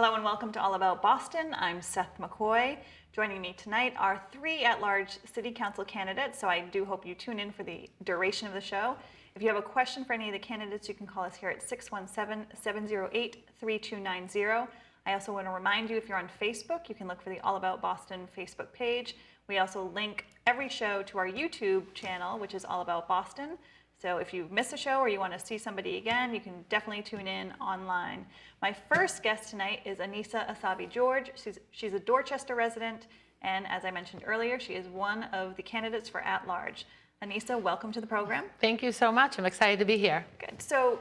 Hello and welcome to All About Boston. I'm Seth McCoy. Joining me tonight are 3 at-large City Council candidates, so I do hope you tune in for the duration of the show. If you have a question for any of the candidates, you can call us here at 617-708-3290. I also want to remind you, if you're on Facebook, you can look for the All About Boston Facebook page. We also link every show to our YouTube channel, which is All About Boston. So if you miss a show or you want to see somebody again, you can definitely tune in online. My first guest tonight is Annissa George. She's a Dorchester resident, and as I mentioned earlier, she is one of the candidates for at-large. Annissa, welcome to the program. Thank you so much. I'm excited to be here. Good. So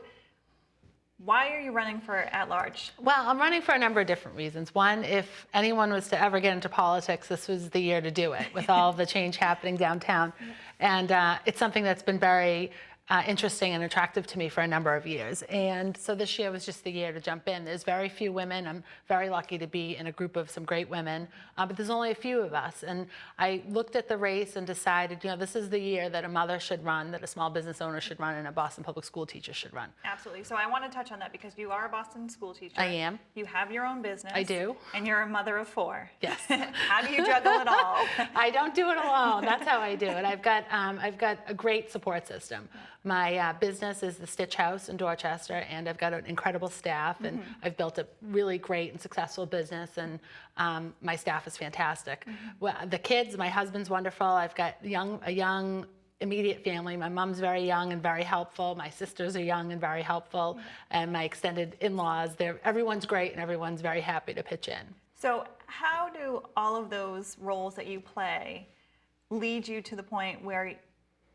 why are you running for at-large? Well, I'm running for a number of different reasons. One, if anyone was to ever get into politics, this was the year to do it with all the change happening downtown. And it's something that's been very interesting and attractive to me for a number of years. And so this year was just the year to jump in. There's very few women. I'm very lucky to be in a group of some great women, but there's only a few of us. And I looked at the race and decided, this is the year that a mother should run, that a small business owner should run, and a Boston public school teacher should run. Absolutely. So I want to touch on that because you are a Boston school teacher. I am. You have your own business. I do. And you're a mother of 4. Yes. How do you juggle it all? I don't do it alone. That's how I do it. I've got a great support system. My business is the Stitch House in Dorchester, and I've got an incredible staff, and I've built a really great and successful business, and my staff is fantastic. Well, the kids, my husband's wonderful. I've got a young immediate family. My mom's very young and very helpful. My sisters are young and very helpful, and my extended in-laws. Everyone's great, and everyone's very happy to pitch in. So how do all of those roles that you play lead you to the point where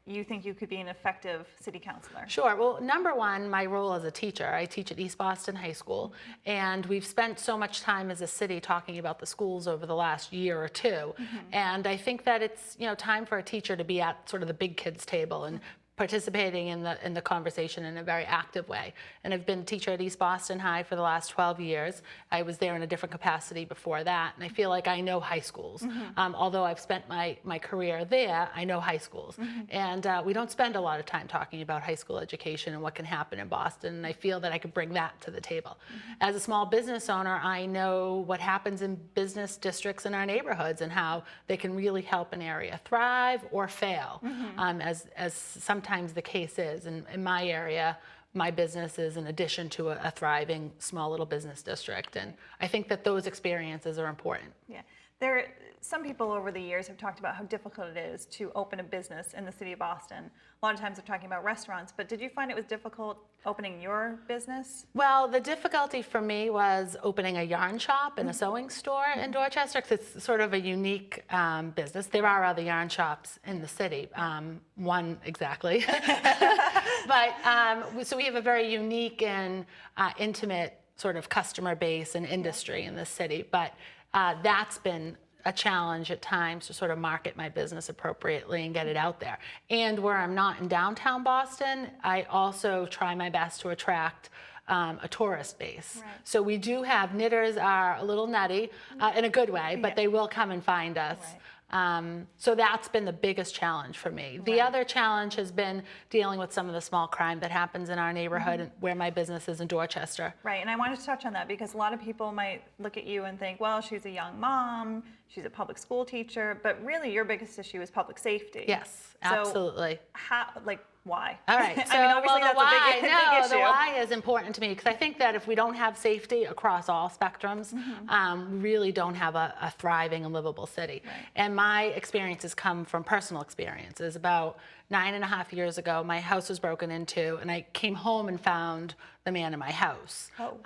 you think you could be an effective city councilor? Sure. Well, number one, my role as a teacher. I teach at East Boston High School, and we've spent so much time as a city talking about the schools over the last year or two. And I think that it's time for a teacher to be at sort of the big kids table and participating in the conversation in a very active way. And I've been a teacher at East Boston High for the last 12 years. I was there in a different capacity before that, and I feel like I know high schools. Although I've spent my career there, I know high schools. And we don't spend a lot of time talking about high school education and what can happen in Boston, and I feel that I could bring that to the table. As a small business owner, I know what happens in business districts in our neighborhoods and how they can really help an area thrive or fail, as sometimes the case is. And in my area, my business is in addition to a thriving small little business district. And I think that those experiences are important. Yeah. Some people over the years have talked about how difficult it is to open a business in the city of Boston. A lot of times they're talking about restaurants, but did you find it was difficult opening your business? Well, the difficulty for me was opening a yarn shop and a sewing store in Dorchester, because it's sort of a unique business. There are other yarn shops in the city, one exactly. But so we have a very unique and intimate sort of customer base and industry in the city, but that's been a challenge at times to sort of market my business appropriately and get it out there. And where I'm not in downtown Boston, I also try my best to attract a tourist base. Right. So we do have, knitters are a little nutty in a good way, but they will come and find us. Right. So that's been the biggest challenge for me. The other challenge has been dealing with some of the small crime that happens in our neighborhood and where my business is in Dorchester. Right, and I wanted to touch on that because a lot of people might look at you and think, well, she's a young mom, she's a public school teacher, but really your biggest issue is public safety. Yes, absolutely. So why? All right. So, I mean, obviously the big issue. The why is important to me because I think that if we don't have safety across all spectrums, we really don't have a thriving and livable city. Right. And my experiences come from personal experiences. About 9.5 years ago, my house was broken into, and I came home and found the man in my house. Oh.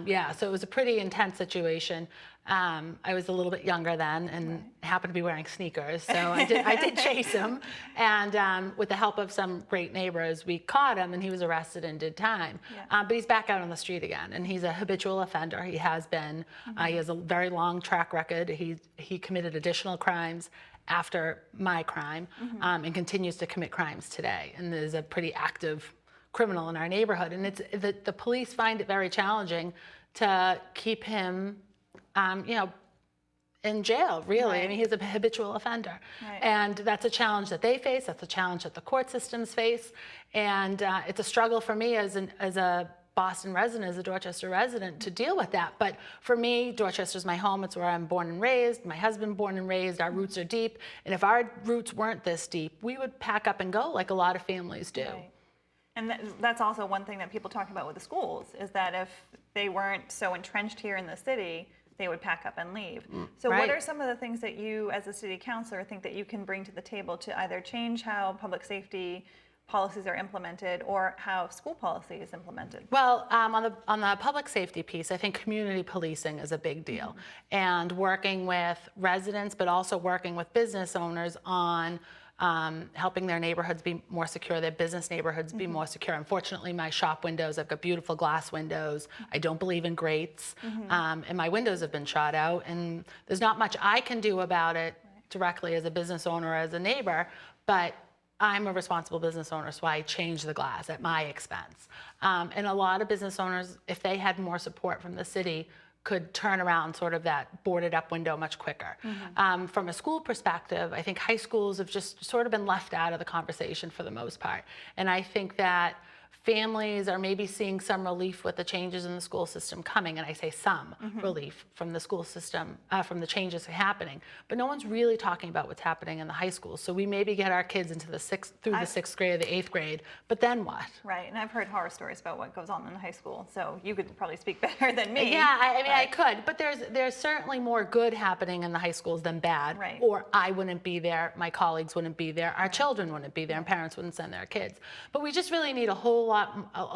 Yeah, so it was a pretty intense situation. I was a little bit younger then and happened to be wearing sneakers, so I did chase him. And with the help of some great neighbors, we caught him, and he was arrested and did time. Yeah. But he's back out on the street again, and he's a habitual offender. He has been. He has a very long track record. He committed additional crimes after my crime, and continues to commit crimes today, and is a pretty active criminal in our neighborhood. And it's the police find it very challenging to keep him in jail, really. Right. I mean, he's a habitual offender. Right. And that's a challenge that they face. That's a challenge that the court systems face. And it's a struggle for me as a Boston resident, as a Dorchester resident, to deal with that. But for me, Dorchester's my home. It's where I'm born and raised. My husband born and raised. Our roots are deep. And if our roots weren't this deep, we would pack up and go like a lot of families do. Right. And that's also one thing that people talk about with the schools, is that if they weren't so entrenched here in the city, they would pack up and leave. So Right. what are some of the things that you, as a city councilor, think that you can bring to the table to either change how public safety policies are implemented or how school policy is implemented? Well, on the public safety piece, I think community policing is a big deal. And working with residents, but also working with business owners on helping their neighborhoods be more secure, their business neighborhoods be more secure. Unfortunately, my shop windows, I've got beautiful glass windows. I don't believe in grates, and my windows have been shot out, and there's not much I can do about it directly as a business owner or as a neighbor, but I'm a responsible business owner, so I change the glass at my expense. And a lot of business owners, if they had more support from the city, could turn around sort of that boarded up window much quicker. From a school perspective, I think high schools have just sort of been left out of the conversation for the most part. And I think that families are maybe seeing some relief with the changes in the school system coming, and I say some relief from the school system, from the changes happening, but no one's really talking about what's happening in the high schools. So we maybe get our kids into the the sixth grade or the eighth grade, but then what? Right, and I've heard horror stories about what goes on in high school, so you could probably speak better than me. Yeah, I mean, I could, but there's certainly more good happening in the high schools than bad. Right. Or I wouldn't be there, my colleagues wouldn't be there, our children wouldn't be there, and parents wouldn't send their kids. But we just really need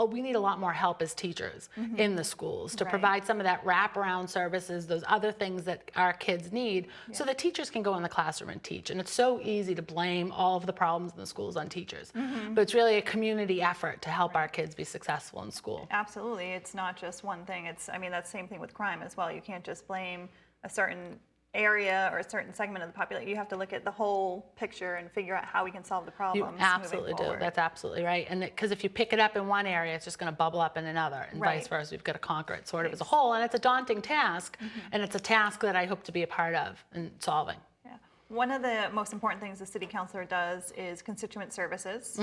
we need a lot more help as teachers in the schools to provide some of that wraparound services, those other things that our kids need, so that teachers can go in the classroom and teach. And it's so easy to blame all of the problems in the schools on teachers, but it's really a community effort to help our kids be successful in school. Absolutely, it's not just one thing. I mean, that's the same thing with crime as well. You can't just blame a certain area or a certain segment of the population. You have to look at the whole picture and figure out how we can solve the problems. You absolutely moving do. forward. That's absolutely right. And because if you pick it up in one area, it's just going to bubble up in another, and vice versa. We've got to conquer it sort of as a whole. And it's a daunting task, and it's a task that I hope to be a part of in solving. Yeah. One of the most important things a city councilor does is constituent services.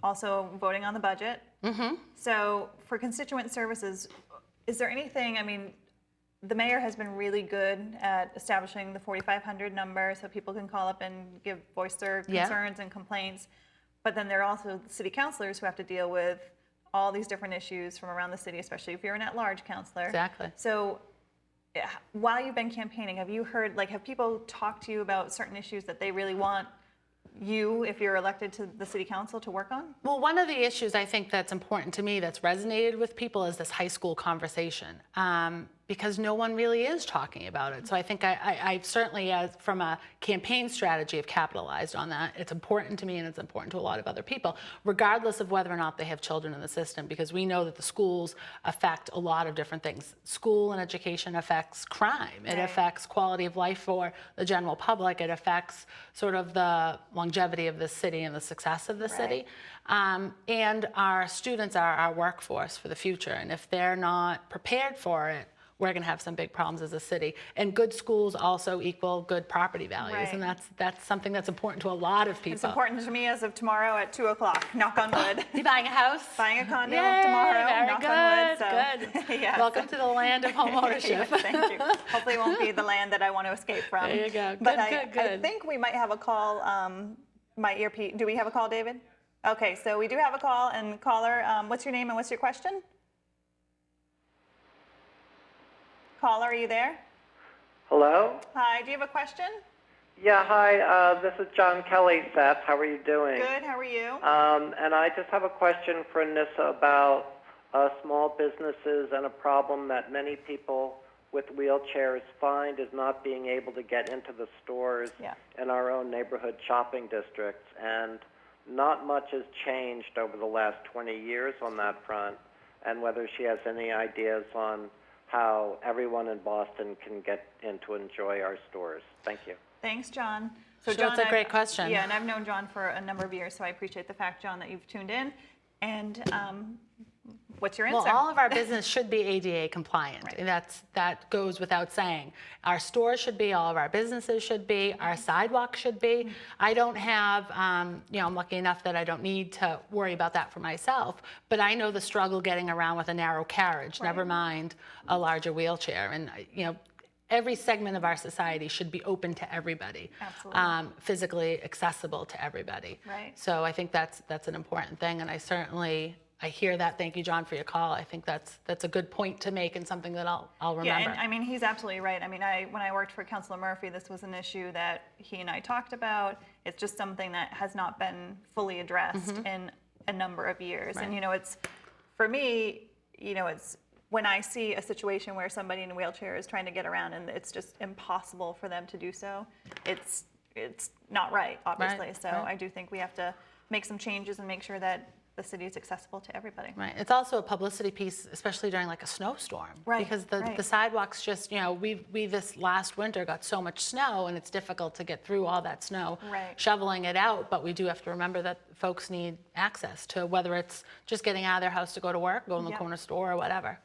Also voting on the budget. So for constituent services, is there anything, I mean, the mayor has been really good at establishing the 4,500 number so people can call up and voice their concerns and complaints. But then there are also city councilors who have to deal with all these different issues from around the city, especially if you're an at-large councilor. Exactly. So while you've been campaigning, have you heard, have people talk to you about certain issues that they really want you, if you're elected to the city council, to work on? Well, one of the issues I think that's important to me that's resonated with people is this high school conversation, because no one really is talking about it. So I think I certainly, from a campaign strategy, have capitalized on that. It's important to me, and it's important to a lot of other people, regardless of whether or not they have children in the system, because we know that the schools affect a lot of different things. School and education affects crime. It affects quality of life for the general public. It affects sort of the longevity of the city and the success of the city. And our students are our workforce for the future. And if they're not prepared for it, we're going to have some big problems as a city. And good schools also equal good property values. And that's something that's important to a lot of people. It's important to me as of tomorrow at 2 o'clock, knock on wood. You buying a house? Buying a condo Yay, tomorrow, very knock good, on wood. So, good. yes. Welcome to the land of home ownership. Yes, thank you. Hopefully it won't be the land that I want to escape from. There you go. Good, But good. I think we might have a call. My earpiece. Do we have a call, David? Okay, so we do have a call. And caller, what's your name and what's your question? Caller, are you there? Hello? Hi, do you have a question? Yeah, hi. This is John Kelly, Seth. How are you doing? Good, how are you? And I just have a question for Annissa about small businesses and a problem that many people with wheelchairs find is not being able to get into the stores in our own neighborhood shopping districts. And not much has changed over the last 20 years on that front, and whether she has any ideas on how everyone in Boston can get in to enjoy our stores. Thank you. Thanks, John. So Sure, John, that's a great question. Yeah, and I've known John for a number of years, so I appreciate the fact, John, that you've tuned in. And What's your answer? Well, all of our business should be ADA compliant. Right. And that goes without saying. Our stores should be, all of our businesses should be, our sidewalks should be. I don't have, I'm lucky enough that I don't need to worry about that for myself, but I know the struggle getting around with a narrow carriage, never mind a larger wheelchair. And, every segment of our society should be open to everybody. Absolutely. Physically accessible to everybody. Right. So I think that's an important thing, and I hear that. Thank you, John, for your call. I think that's a good point to make and something that I'll remember. Yeah, and he's absolutely right. When I worked for Councilor Murphy, this was an issue that he and I talked about. It's just something that has not been fully addressed in a number of years. Right. And it's, for me, it's when I see a situation where somebody in a wheelchair is trying to get around and it's just impossible for them to do so, it's not right, obviously. Right, So right. I do think we have to make some changes and make sure that the city is accessible to everybody. Right. It's also a publicity piece, especially during like a snowstorm. Right, Because the right. sidewalks just, we this last winter got so much snow and it's difficult to get through all that snow, Right. shoveling it out. But we do have to remember that folks need access to, whether it's just getting out of their house to go to work, go in the Yep. corner store or whatever.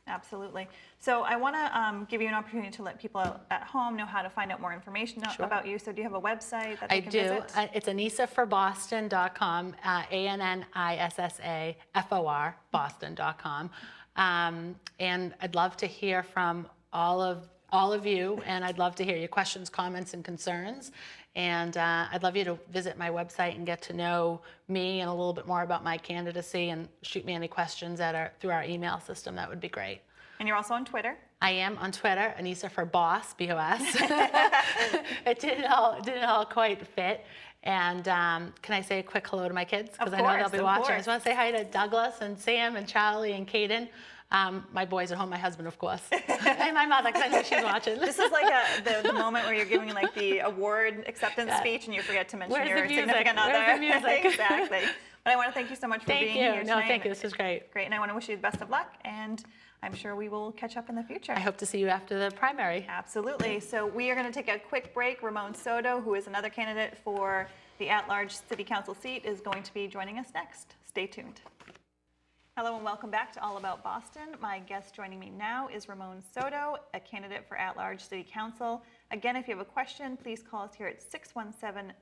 Absolutely. So I want to give you an opportunity to let people at home know how to find out more information Sure. about you. So do you have a website that they I can do. visit? It's AnnissaForBoston.com, ANNISSAFOR, Boston.com. And I'd love to hear from all of you, and I'd love to hear your questions, comments, and concerns. And I'd love you to visit my website and get to know me and a little bit more about my candidacy, and shoot me any questions through our email system. That would be great. And you're also on Twitter. I am on Twitter, Annissa for Boss, B-O-S. It didn't all quite fit. And can I say a quick hello to my kids? Because I know they'll be watching. I just want to say hi to Douglas and Sam and Charlie and Caden. My boys at home, my husband, of course, and my mother, because I know she's watching. This is like the moment where you're giving like the award acceptance speech and you forget to mention Where's your the music? significant other. Where's the music? Exactly. But I want to thank you so much for Thank being you. here No, tonight. thank you. This was great. Great, and I want to wish you the best of luck, and I'm sure we will catch up in the future. I hope to see you after the primary. Absolutely. So we are going to take a quick break. Ramon Soto, who is another candidate for the at-large city council seat, is going to be joining us next. Stay tuned. Hello and welcome back to All About Boston. My guest joining me now is Ramon Soto, a candidate for at-large city council. Again, if you have a question, please call us here at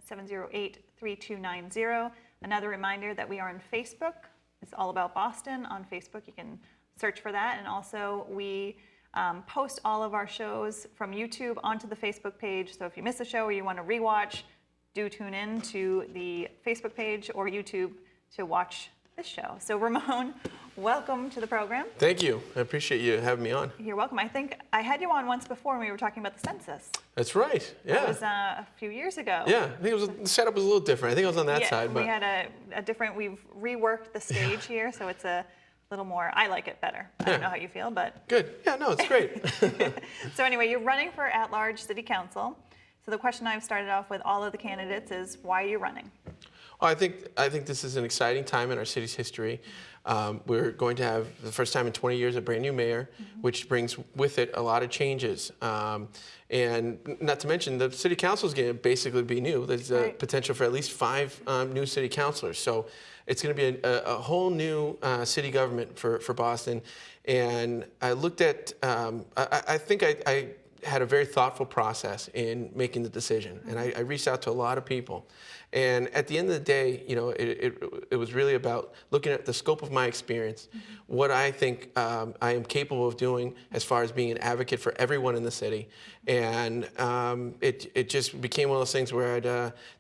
617-708-3290. Another reminder that we are on Facebook. It's All About Boston on Facebook. You can search for that. And also we post all of our shows from YouTube onto the Facebook page. So if you miss a show or you want to rewatch, do tune in to the Facebook page or YouTube to watch this show. So Ramon, welcome to the program. Thank you. I appreciate you having me on. You're welcome. I think I had you on once before when we were talking about the census. That's right. Yeah. It was a few years ago. Yeah. I think the setup was a little different. I think I was on that Yeah, side, but we had a different, we've reworked the stage here, so it's a little more, I like it better. I don't know how you feel, but. good. Yeah, no, it's great. So anyway, you're running for at-large city council. So the question I've started off with all of the candidates is, why are you running? Well, I think this is an exciting time in our city's history. We're going to have, the first time in 20 years, a brand new mayor, which brings with it a lot of changes. And not to mention, the city council is going to basically be new. There's a potential for at least 5 new city councilors. So it's going to be a whole new city government for Boston. And I looked at, I think I had a very thoughtful process in making the decision. And I reached out to a lot of people. And at the end of the day, it was really about looking at the scope of my experience, what I think I am capable of doing as far as being an advocate for everyone in the city. And it just became one of those things where I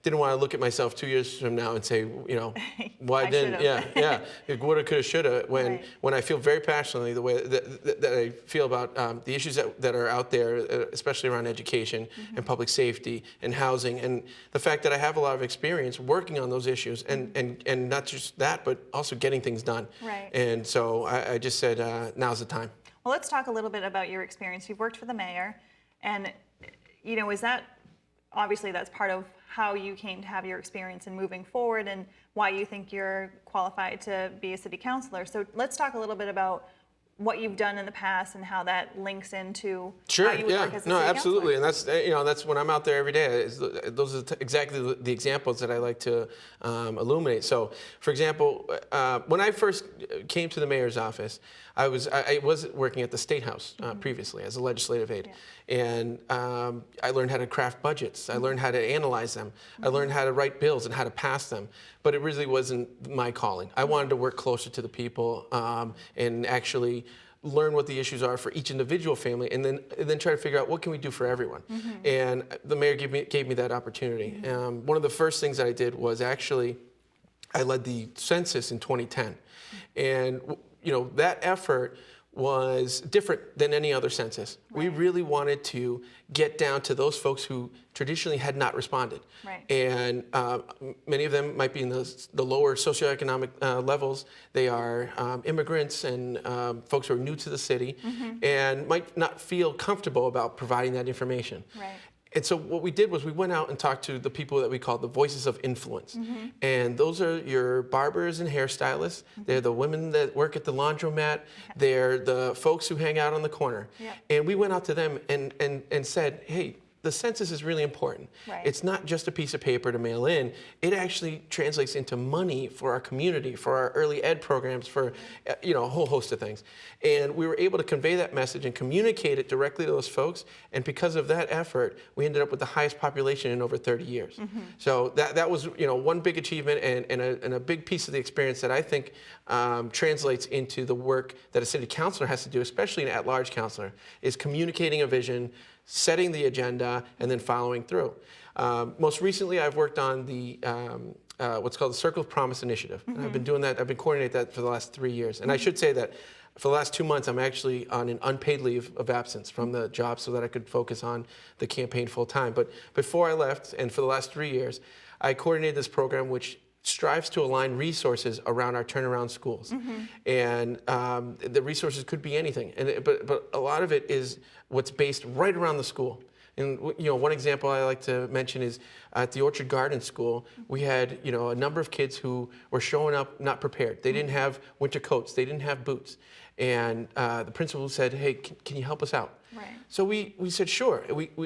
didn't want to look at myself 2 years from now and say, why I didn't, should've. woulda, coulda, shoulda, Right. when I feel very passionately the way that I feel about the issues that are out there, especially around education and public safety and housing, and the fact that I have a lot of experience working on those issues, and not just that, but also getting things done. Right. And so I just said, now's the time. Well, let's talk a little bit about your experience. You've worked for the mayor, and is that, obviously that's part of how you came to have your experience in moving forward and why you think you're qualified to be a city councilor. So let's talk a little bit about what you've done in the past and how that links into Sure. how you would Yeah. work as a No, city absolutely. councilor. And that's when I'm out there every day. Those are exactly the examples that I like to illuminate. So, for example, when I first came to the mayor's office, I was working at the State House previously as a legislative aide, and I learned how to craft budgets. I learned how to analyze them. I learned how to write bills and how to pass them. But it really wasn't my calling. I wanted to work closer to the people and actually learn what the issues are for each individual family, and then try to figure out what can we do for everyone. And the mayor gave me that opportunity. One of the first things that I did was actually I led the census in 2010, and that effort was different than any other census. Right. We really wanted to get down to those folks who traditionally had not responded. Right. And many of them might be in the lower socioeconomic levels. They are immigrants and folks who are new to the city and might not feel comfortable about providing that information. Right. And so what we did was we went out and talked to the people that we call the voices of influence. And those are your barbers and hairstylists. They're the women that work at the laundromat. They're the folks who hang out on the corner. Yep. And we went out to them and said, hey, the census is really important. Right. It's not just a piece of paper to mail in. It actually translates into money for our community, for our early ed programs, for a whole host of things. And we were able to convey that message and communicate it directly to those folks. And because of that effort, we ended up with the highest population in over 30 years. So that was one big achievement and a big piece of the experience that I think translates into the work that a city councilor has to do, especially an at-large councilor, is communicating a vision, setting the agenda, and then following through. Most recently, I've worked on the what's called the Circle of Promise Initiative. And I've been doing that. I've been coordinating that for the last 3 years. And I should say that for the last 2 months, I'm actually on an unpaid leave of absence from the job so that I could focus on the campaign full time. But before I left, and for the last 3 years, I coordinated this program which strives to align resources around our turnaround schools. And the resources could be anything. But a lot of it is what's based right around the school. And one example I like to mention is at the Orchard Garden School, we had a number of kids who were showing up not prepared. They didn't have winter coats. They didn't have boots. And the principal said, hey, can you help us out? Right. So we said, sure.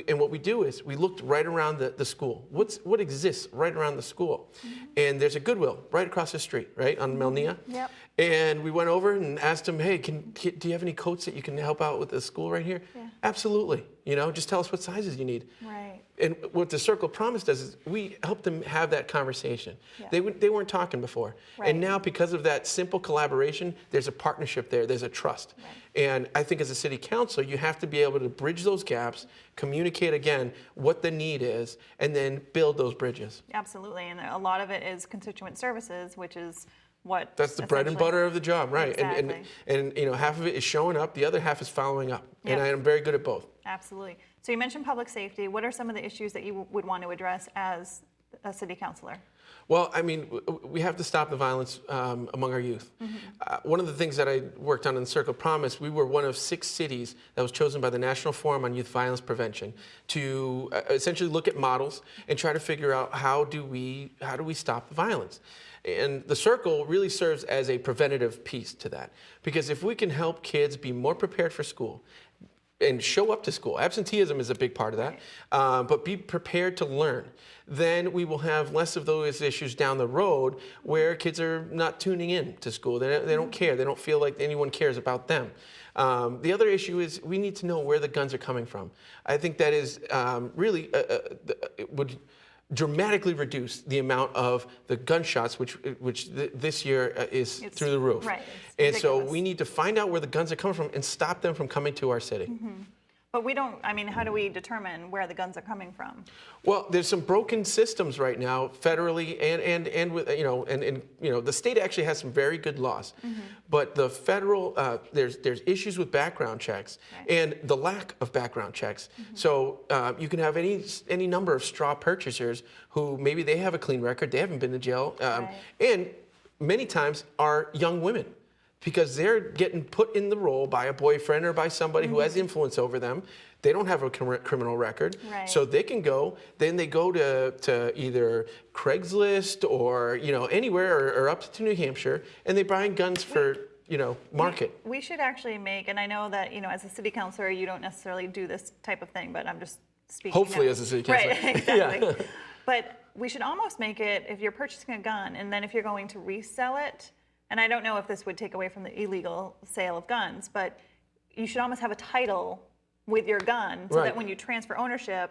And what we do is we looked right around the school. What exists right around the school? And there's a Goodwill right across the street, right, on Melnia. Yep. And we went over and asked them, hey, do you have any coats that you can help out with the school right here? Yeah. Absolutely. Just tell us what sizes you need. Right. And what the Circle of Promise does is we help them have that conversation. Yeah. They weren't talking before. Right. And now because of that simple collaboration, there's a partnership there, there's a trust. Right. And I think as a city councilor, you have to be able to bridge those gaps, communicate again what the need is, and then build those bridges. Absolutely. And a lot of it is constituent services, which is what That's the bread and essentially- butter of the job, right? Exactly. And half of it is showing up, the other half is following up. And Yeah. I'm very good at both. Absolutely. So you mentioned public safety. What are some of the issues that you would want to address as a city councilor? Well, I mean, we have to stop the violence among our youth. One of the things that I worked on in the Circle of Promise, we were one of 6 cities that was chosen by the National Forum on Youth Violence Prevention to essentially look at models and try to figure out how do we stop the violence. And the Circle really serves as a preventative piece to that. Because if we can help kids be more prepared for school, and show up to school. Absenteeism is a big part of that, but be prepared to learn. Then we will have less of those issues down the road where kids are not tuning in to school. They don't care. They don't feel like anyone cares about them. The other issue is we need to know where the guns are coming from. I think that is really, it would dramatically reduce the amount of the gunshots, which this year is It's- through the roof. right, it's And so ridiculous. we need to find out where the guns are coming from and stop them from coming to our city. But we don't, how do we determine where the guns are coming from? Well, there's some broken systems right now, federally and with the state actually has some very good laws, but the federal there's issues with background checks and the lack of background checks. So you can have any number of straw purchasers who maybe they have a clean record, they haven't been to jail, and many times are young women. Because they're getting put in the role by a boyfriend or by somebody who has influence over them. They don't have a criminal record. Right. So they can go, then they go to either Craigslist or anywhere or up to New Hampshire, and they buy guns for market. We should actually make, and I know that, as a city councilor, you don't necessarily do this type of thing, but I'm just speaking. Hopefully now. as a city councilor. Right, exactly. Yeah. But we should almost make it, if you're purchasing a gun, and then if you're going to resell it, and I don't know if this would take away from the illegal sale of guns, but you should almost have a title with your gun so that when you transfer ownership,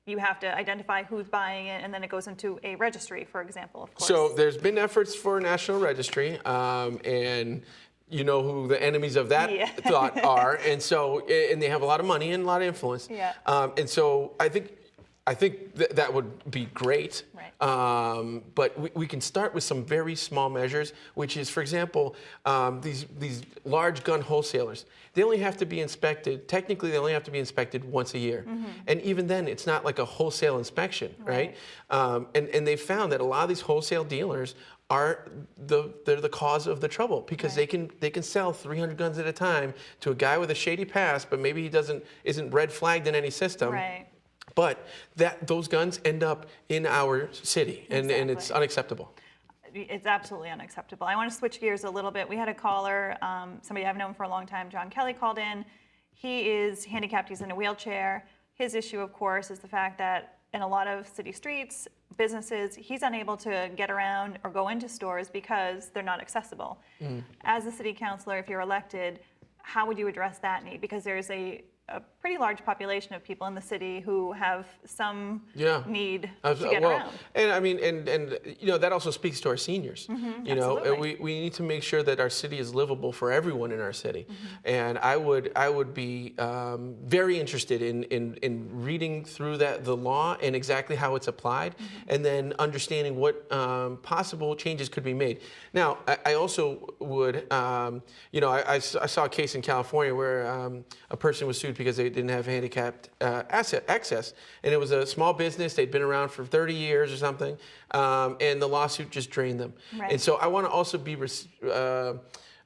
you have to identify who's buying it, and then it goes into a registry, for example, of course. So there's been efforts for a national registry, and you know who the enemies of that thought are, and they have a lot of money and a lot of influence. Yeah. And so I think that would be great. Right. But we can start with some very small measures, which is, for example, these large gun wholesalers. They only have to be inspected. Technically, they only have to be inspected once a year, and even then, it's not like a wholesale inspection, right? And they found that a lot of these wholesale dealers they're the cause of the trouble, because they can sell 300 guns at a time to a guy with a shady past, but maybe he isn't red flagged in any system. Right. But those guns end up in our city, and it's unacceptable. It's absolutely unacceptable. I want to switch gears a little bit. We had a caller, somebody I've known for a long time, John Kelly, called in. He is handicapped. He's in a wheelchair. His issue, of course, is the fact that in a lot of city streets, businesses, he's unable to get around or go into stores because they're not accessible. As a city councilor, if you're elected, how would you address that need? Because there's a pretty large population of people in the city who have some need to get around. And I mean, and that also speaks to our seniors. You know, we need to make sure that our city is livable for everyone in our city. And I would be very interested in reading through the law and exactly how it's applied, and then understanding what possible changes could be made. Now, I also would, I saw a case in California where a person was sued because they didn't have handicapped access, and it was a small business. They'd been around for 30 years or something, and the lawsuit just drained them. Right. And so I want to also be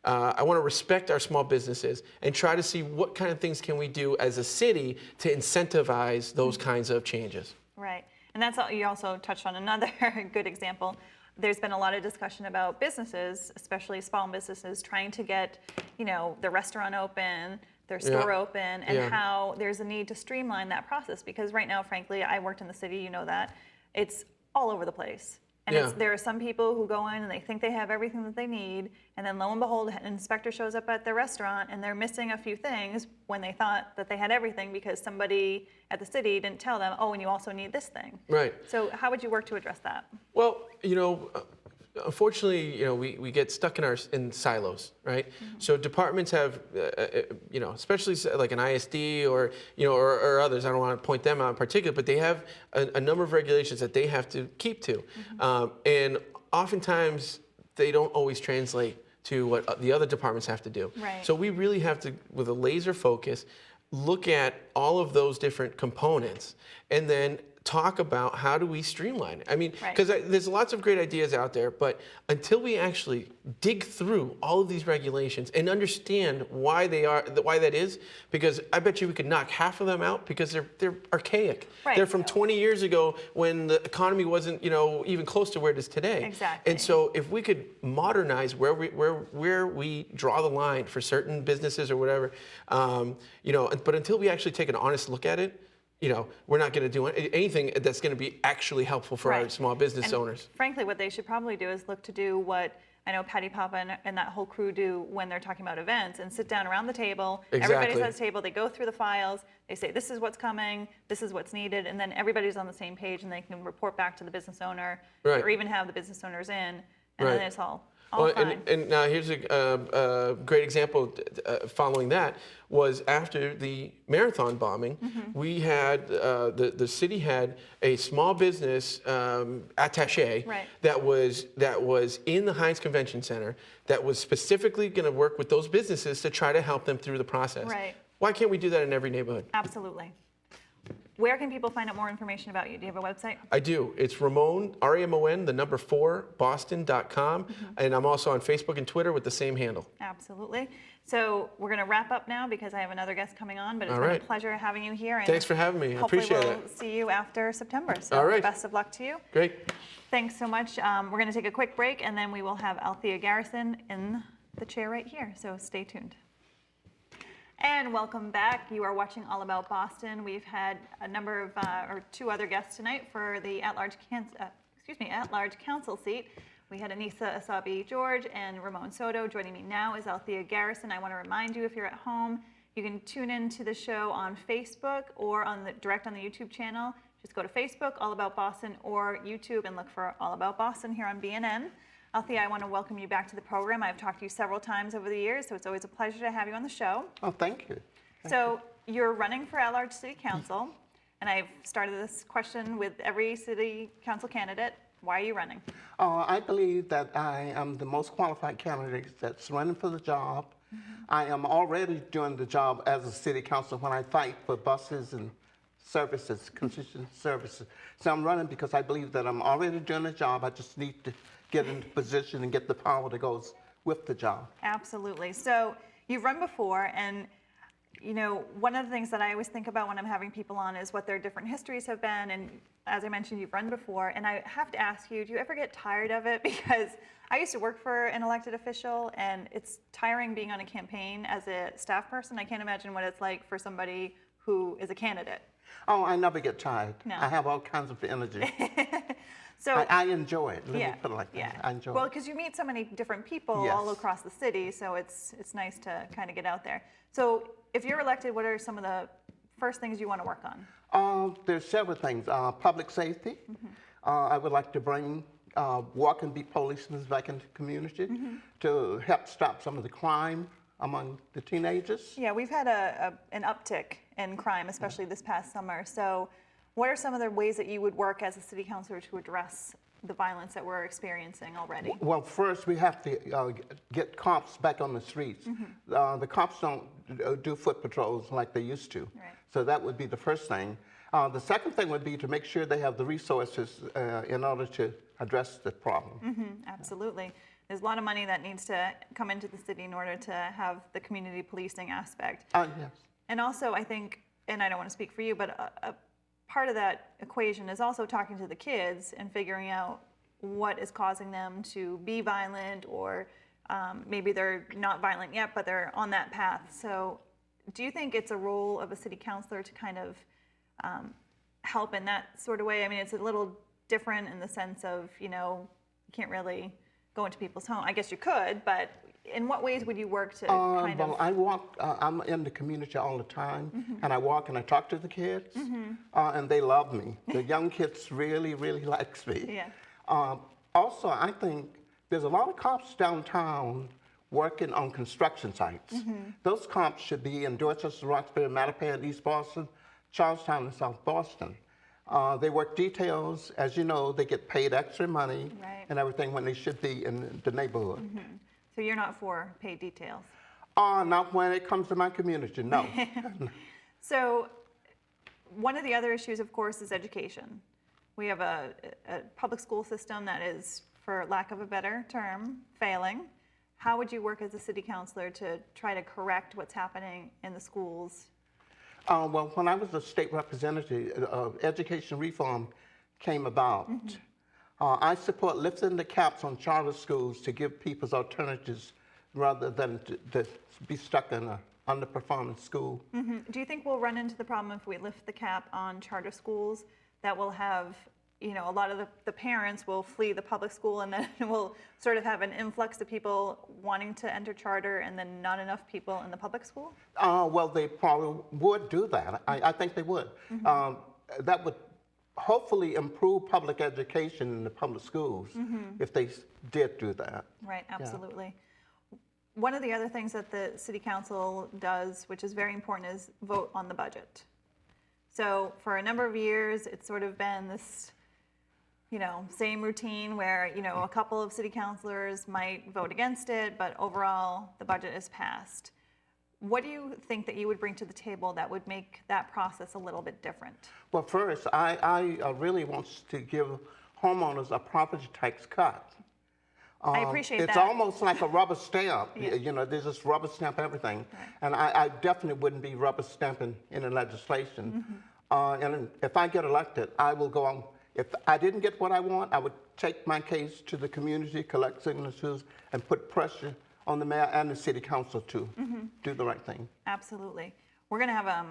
I want to respect our small businesses and try to see what kind of things can we do as a city to incentivize those kinds of changes. Right, and you also touched on another good example. There's been a lot of discussion about businesses, especially small businesses, trying to get, the restaurant open, their store open, and how there's a need to streamline that process, because right now, frankly, I worked in the city, you know that, it's all over the place. And there are some people who go in and they think they have everything that they need, and then lo and behold, an inspector shows up at their restaurant and they're missing a few things when they thought that they had everything because somebody at the city didn't tell them, oh, and you also need this thing. Right. So how would you work to address that? Well, unfortunately, we get stuck in silos, right? So departments have, especially like an ISD or others. I don't want to point them out in particular, but they have a number of regulations that they have to keep to, and oftentimes they don't always translate to what the other departments have to do. Right. So we really have to, with a laser focus, look at all of those different components, and then talk about how do we streamline it. I mean, because there's lots of great ideas out there, but until we actually dig through all of these regulations and understand why that is, because I bet you we could knock half of them out because they're archaic. Right. They're from 20 years ago when the economy wasn't, even close to where it is today. Exactly. And so if we could modernize where we draw the line for certain businesses or whatever, but until we actually take an honest look at it, we're not going to do anything that's going to be actually helpful for our small business owners. Frankly, what they should probably do is look to do what I know Patty Papa and that whole crew do when they're talking about events, and sit down around the table. Exactly. Everybody's at the table. They go through the files. They say, this is what's coming. This is what's needed. And then everybody's on the same page, and they can report back to the business owner, or even have the business owners in, and then it's all fine. And now here's a great example following that was after the marathon bombing, we had, the city had a small business attaché that was in the Heinz Convention Center that was specifically going to work with those businesses to try to help them through the process. Right. Why can't we do that in every neighborhood? Absolutely. Where can people find out more information about you? Do you have a website? I do. It's Ramon, R-A-M-O-N, 4, Boston.com. And I'm also on Facebook and Twitter with the same handle. Absolutely. So we're going to wrap up now because I have another guest coming on, but it's been a pleasure having you here. And thanks for having me. I appreciate it. Hopefully we'll see you after September. So all right. Best of luck to you. Great. Thanks so much. We're going to take a quick break, and then we will have Althea Garrision in the chair right here, so stay tuned. And welcome back. You are watching All About Boston. We've had a number of, or two other guests tonight for the at-large council seat. We had Annissa George and Ramon Soto. Joining me now is Althea Garrision. I want to remind you, if you're at home, you can tune in to the show on Facebook or direct on the YouTube channel. Just go to Facebook, All About Boston, or YouTube and look for All About Boston here on BNN. Althea, I want to welcome you back to the program. I've talked to you several times over the years, so it's always a pleasure to have you on the show. Oh, thank you. So you're running for at-large city council, and I've started this question with every city council candidate. Why are you running? I believe that I am the most qualified candidate that's running for the job. I am already doing the job as a city council when I fight for buses and services, constituent services. So I'm running because I believe that I'm already doing the job. I just need to get into position and get the power that goes with the job. Absolutely. So you've run before, and you know, one of the things that I always think about when I'm having people on is what their different histories have been. And as I mentioned, you've run before, and I have to ask you, do you ever get tired of it? Because I used to work for an elected official, and it's tiring being on a campaign as a staff person. I can't imagine what it's like for somebody who is a candidate. Oh, I never get tired. No. I have all kinds of energy. So I enjoy it. Let me put it like that. I enjoy well, it. because you meet so many different people Yes. all across the city, so it's nice to kind of get out there. So if you're elected, what are some of the first things you want to work on? There's several things. Public safety. I would like to bring walk and beat policemen back into the community to help stop some of the crime among the teenagers. Yeah, we've had an uptick in crime, especially this past summer. So what are some of the ways that you would work as a city councilor to address the violence that we're experiencing already? Well, first we have to get cops back on the streets. The cops don't do foot patrols like they used to. Right. So that would be the first thing. The second thing would be to make sure they have the resources in order to address the problem. Absolutely. There's a lot of money that needs to come into the city in order to have the community policing aspect. Yes. And also, I think, and I don't want to speak for you, but a part of that equation is also talking to the kids and figuring out what is causing them to be violent, or maybe they're not violent yet, but they're on that path. So do you think it's a role of a city councilor to kind of help in that sort of way? I mean, it's a little different in the sense of, you know, you can't really go into people's home. I guess you could, but in what ways would you work to kind of... Well, I walk, I'm in the community all the time, and I walk and I talk to the kids, and they love me. The young kids really, really likes me. Yeah. Also, I think there's a lot of cops downtown working on construction sites. Those cops should be in Dorchester, Roxbury, Mattapan, East Boston, Charlestown, and South Boston. They work details. As you know, they get paid extra money and everything when they should be in the neighborhood. So you're not for paid details? Not when it comes to my community, no. So one of the other issues, of course, is education. We have a public school system that is, for lack of a better term, failing. How would you work as a city councilor to try to correct what's happening in the schools? Well, when I was a state representative, education reform came about. I support lifting the caps on charter schools to give people alternatives rather than to be stuck in an underperforming school. Do you think we'll run into the problem if we lift the cap on charter schools, that we'll have, you know, a lot of the parents will flee the public school, and then we'll sort of have an influx of people wanting to enter charter and then not enough people in the public school? Well, they probably would do that. I think they would. That would hopefully improve public education in the public schools if they did do that. Right, absolutely. One of the other things that the city council does, which is very important, is vote on the budget. So for a number of years, it's sort of been this, you know, same routine where, you know, a couple of city councilors might vote against it, but overall the budget is passed. What do you think that you would bring to the table that would make that process a little bit different? Well, first, I really want to give homeowners a property tax cut. I appreciate that. It's almost like a rubber stamp. You know, they just rubber stamp everything. Right. And I definitely wouldn't be rubber stamping any legislation. And if I get elected, I will go on. If I didn't get what I want, I would take my case to the community, collect signatures, and put pressure on the mayor and the city council to do the right thing. Absolutely. We're going to have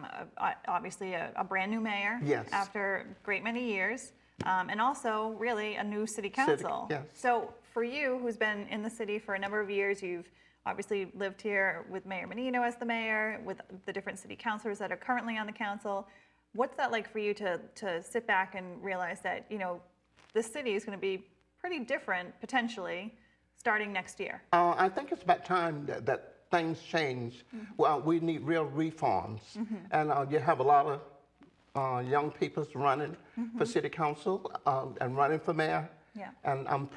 obviously a brand new mayor Yes. after a great many years, and also really a new city council. Yes. So for you, who's been in the city for a number of years, you've obviously lived here with Mayor Menino as the mayor, with the different city councilors that are currently on the council. What's that like for you to sit back and realize that, you know, the city is going to be pretty different potentially starting next year? I think it's about time that things change. Well, we need real reforms. And you have a lot of young people running for city council and running for mayor. Yeah. And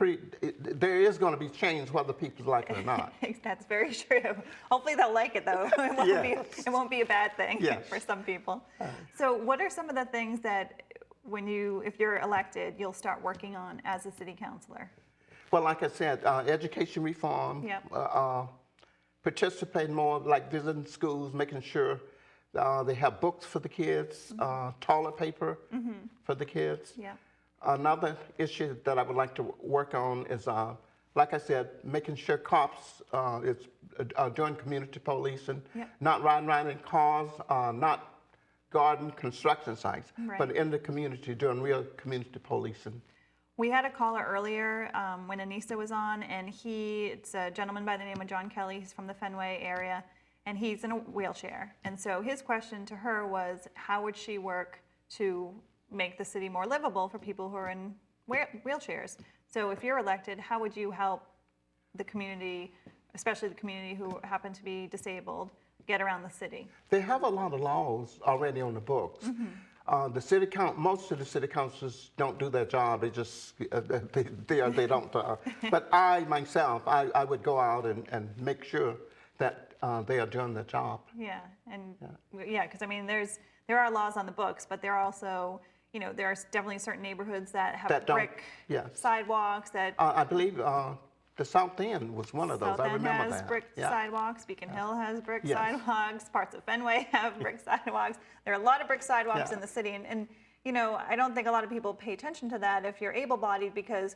there is going to be change whether people like it or not. That's very true. Hopefully they'll like it though. It won't be a bad thing Yes. for some people. So what are some of the things that if you're elected, you'll start working on as a city councilor? Well, like I said, education reform, Yep. participate more, like visiting schools, making sure they have books for the kids, toilet paper for the kids. Yeah. Another issue that I would like to work on is, like I said, making sure cops is doing community policing, Yep. not riding around in cars, not guarding construction sites, Right. but in the community doing real community policing. We had a caller earlier when Annissa was on, and it's a gentleman by the name of John Kelly. He's from the Fenway area, and he's in a wheelchair. And so his question to her was, how would she work to make the city more livable for people who are in wheelchairs? So if you're elected, how would you help the community, especially the community who happen to be disabled, get around the city? They have a lot of laws already on the books. Most of the city councils don't do their job. They just they don't. But I myself, I would go out and make sure that they are doing their job. Yeah, and because I mean, there are laws on the books, but there are also, you know, there are definitely certain neighborhoods that have That don't- brick yes. sidewalks that. I believe the South End was one of those. South I End remember has that. brick Yeah. sidewalks. Beacon Hill has brick Yes. sidewalks. Parts of Fenway have brick sidewalks. There are a lot of brick sidewalks Yeah. in the city, and you know, I don't think a lot of people pay attention to that if you're able-bodied, because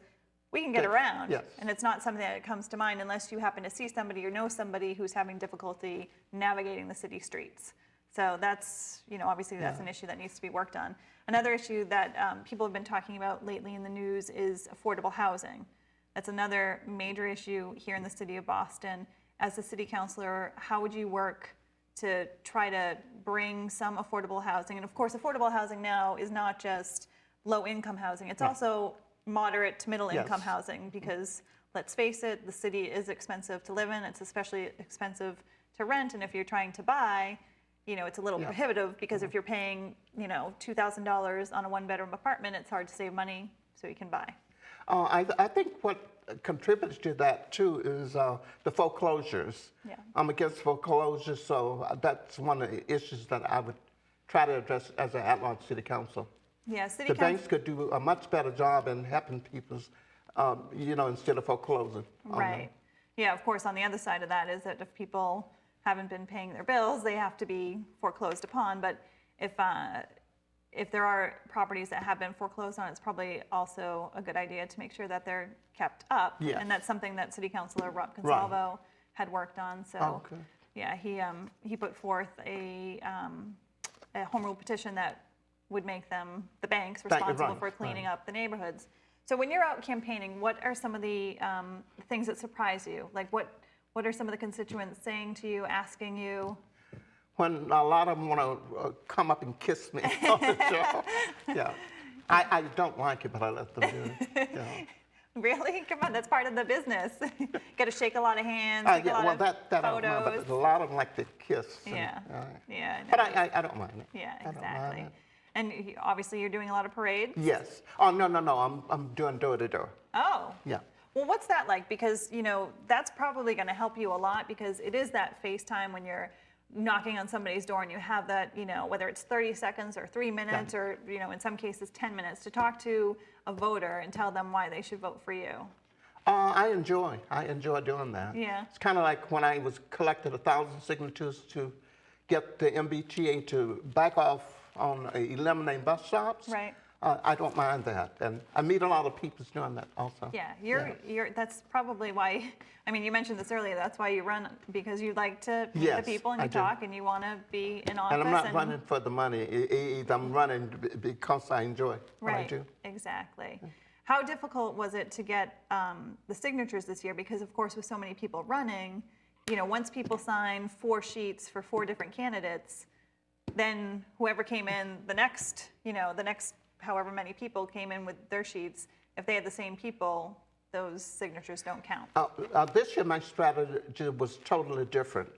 we can get Yes. around, Yes. and it's not something that comes to mind unless you happen to see somebody or know somebody who's having difficulty navigating the city streets. So that's, you know, obviously that's an issue that needs to be worked on. Another issue that people have been talking about lately in the news is affordable housing. That's another major issue here in the city of Boston. As a city councilor, how would you work to try to bring some affordable housing? And of course, affordable housing now is not just low-income housing. It's also moderate to middle-income Yes. housing, because let's face it, the city is expensive to live in. It's especially expensive to rent. And if you're trying to buy, you know, it's a little prohibitive, because if you're paying, you know, $2,000 on a one-bedroom apartment, it's hard to save money so you can buy. I think what contributes to that too is the foreclosures. Yeah. I'm against foreclosures, so that's one of the issues that I would try to address as an at-large city council. Yeah, city The council. banks could do a much better job in helping people, you know, instead of foreclosing. on them. Right. Yeah, of course, on the other side of that is that if people haven't been paying their bills, they have to be foreclosed upon. But if there are properties that have been foreclosed on, it's probably also a good idea to make sure that they're kept up. Yes. And that's something that City Councilor Rob Consalvo had worked on. So, Okay. yeah, he put forth a home rule petition that would make them, the banks, responsible right, for cleaning right. up the neighborhoods. So when you're out campaigning, what are some of the things that surprise you? Like what are some of the constituents saying to you, asking you? When a lot of them want to come up and kiss me on the show. Yeah. I don't like it, but I let them do it. Yeah. Really? Come on, that's part of the business. Got to shake a lot of hands, take a Yeah, lot well, of that I don't mind, photos. but a lot of them like to kiss. and, Yeah. Yeah. I But know. I don't mind it. Yeah, I don't mind exactly. it. And obviously, you're doing a lot of parades. Yes. Oh, no, I'm doing door to door. Oh. Yeah. Well, what's that like? Because, you know, that's probably going to help you a lot, because it is that FaceTime when you're knocking on somebody's door and you have that, you know, whether it's 30 seconds or 3 minutes or, you know, in some cases 10 minutes to talk to a voter and tell them why they should vote for you. I enjoy doing that. Yeah. It's kind of like when I was collected 1,000 signatures to get the MBTA to back off on eliminating bus stops. Right. I don't mind that. And I meet a lot of people doing that also. Yeah, that's probably why, I mean, you mentioned this earlier, that's why you run, because you like to meet Yes, the people and I you do. talk and you want to be in office. And I'm not running for the money. I'm running because I enjoy what I Right, do. exactly. How difficult was it to get the signatures this year? Because of course, with so many people running, you know, once people sign 4 sheets for 4 different candidates, then whoever came in the next however many people came in with their sheets, if they had the same people, those signatures don't count. This year, my strategy was totally different.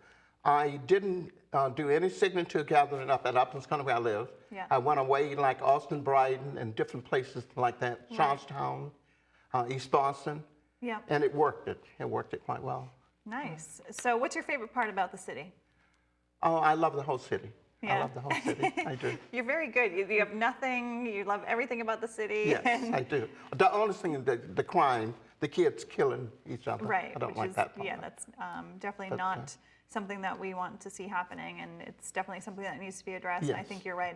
I didn't do any signature gathering up at Uplands County where I live. Yeah. I went away like Austin, Brighton, and different places like that, Charlestown, East Boston, Yeah, and it worked. It worked it quite well. nice. So what's your favorite part about the city? Oh, I love the whole city. Yeah. I love the whole city. I do. You're very good. You have nothing, you love everything about the city. Yes, and- I do. The only thing is the crime, the kids killing each other. Right. I don't which like is, that part. Yeah, that's definitely But, not something that we want to see happening, and it's definitely something that needs to be addressed. And I Yes. think you're right.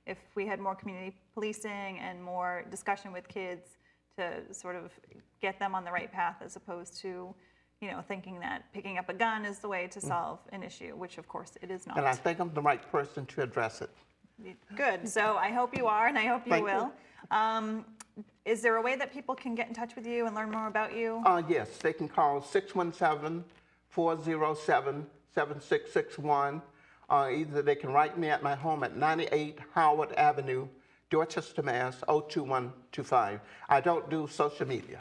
If we had more community policing and more discussion with kids to sort of get them on the right path, as opposed to, you know, thinking that picking up a gun is the way to solve an issue, which of course it is not. And I think I'm the right person to address it. Good. So I hope you are, and I hope you Thank will. Is there a way that people can get in touch with you and learn more about you? Yes, they can call 617-407-7661. Either they can write me at my home at 98 Howard Avenue, Dorchester, Mass. 02125. I don't do social media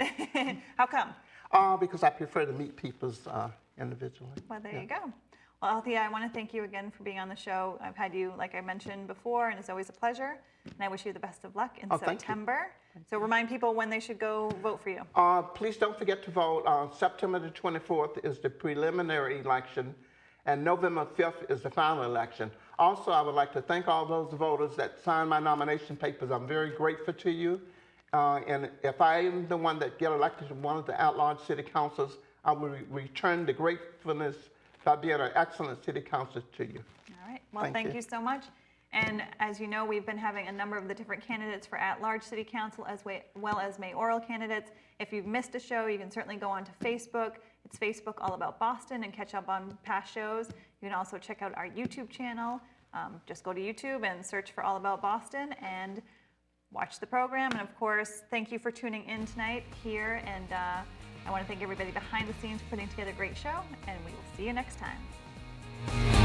How come? because I prefer to meet people individually. Well, there you go. Well, Althea, I want to thank you again for being on the show. I've had you, like I mentioned before, and it's always a pleasure. And I wish you the best of luck in Oh, thank you. September. So remind people when they should go vote for you. Please don't forget to vote. September the 24th is the preliminary election, and November 5th is the final election. Also, I would like to thank all those voters that signed my nomination papers. I'm very grateful to you. And if I am the one that get elected to one of the at-large city councils, I will return the gratefulness by being an excellent city council to you. All right. Well, Thank thank you. you so much. And as you know, we've been having a number of the different candidates for at-large city council as well as mayoral candidates. If you've missed a show, you can certainly go onto Facebook. It's Facebook All About Boston and catch up on past shows. You can also check out our YouTube channel. Just go to YouTube and search for All About Boston and watch the program. And of course, thank you for tuning in tonight here. And I want to thank everybody behind the scenes for putting together a great show. And we will see you next time.